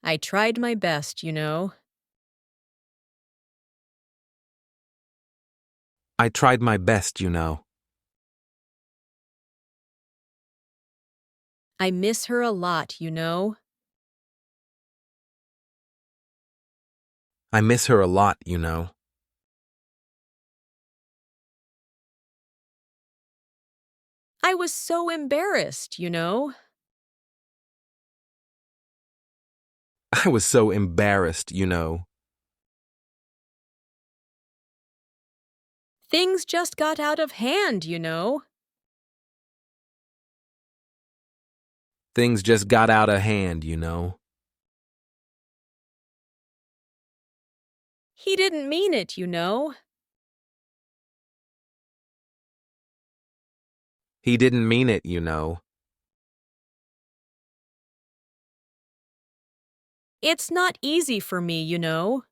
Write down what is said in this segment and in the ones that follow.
I tried my best, you know. I tried my best, you know. I miss her a lot, you know. I miss her a lot, you know. I was so embarrassed, you know. I was so embarrassed, you know. Things just got out of hand, you know. Things just got out of hand, you know. He didn't mean it, you know. He didn't mean it, you know. It's not easy for me, you know.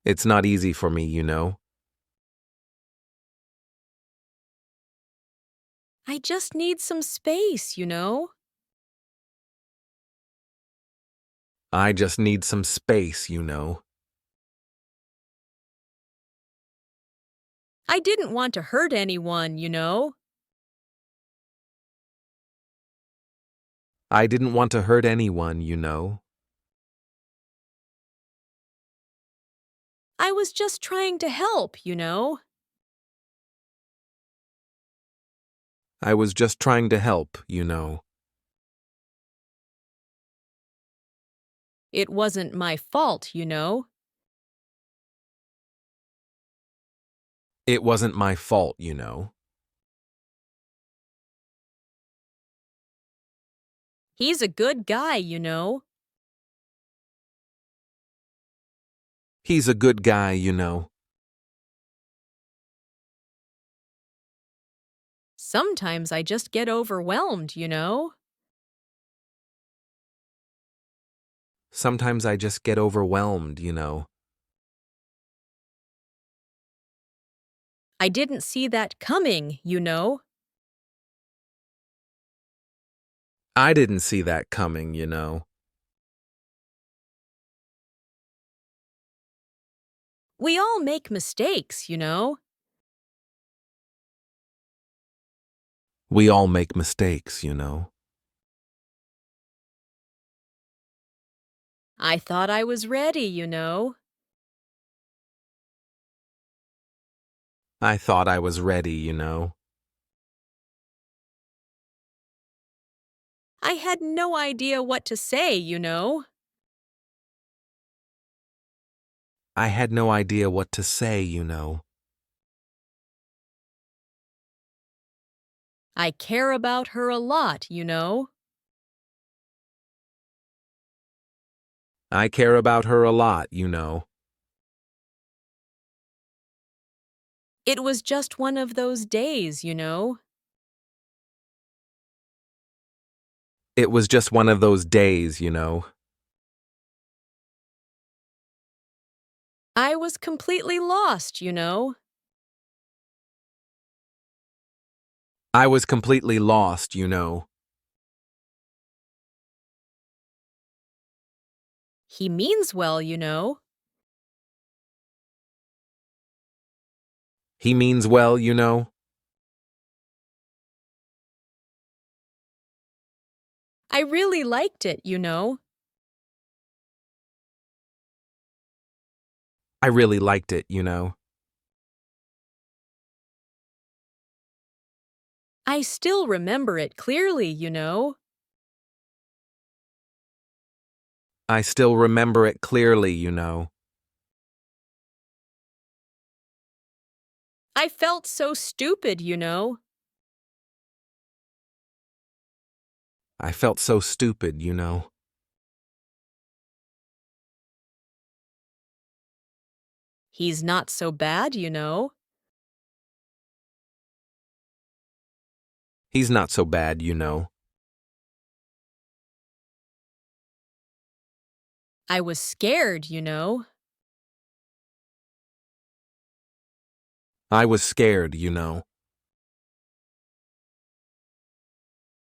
It's not easy for me, you know. I just need some space, you know. I just need some space, you know. I didn't want to hurt anyone, you know. I didn't want to hurt anyone, you know. I was just trying to help, you know. I was just trying to help, you know. It wasn't my fault, you know. It wasn't my fault, you know. He's a good guy, you know. He's a good guy, you know. Sometimes I just get overwhelmed, you know. Sometimes I just get overwhelmed, you know. I didn't see that coming, you know. I didn't see that coming, you know. We all make mistakes, you know. We all make mistakes, you know. I thought I was ready, you know. I thought I was ready, you know. I had no idea what to say, you know. I had no idea what to say, you know. I care about her a lot, you know. I care about her a lot, you know. It was just one of those days, you know. It was just one of those days, you know. I was completely lost, you know. I was completely lost, you know. He means well, you know. He means well, you know. I really liked it, you know. I really liked it, you know. I still remember it clearly, you know. I still remember it clearly, you know. I felt so stupid, you know. I felt so stupid, you know. He's not so bad, you know. He's not so bad, you know. I was scared, you know. I was scared, you know.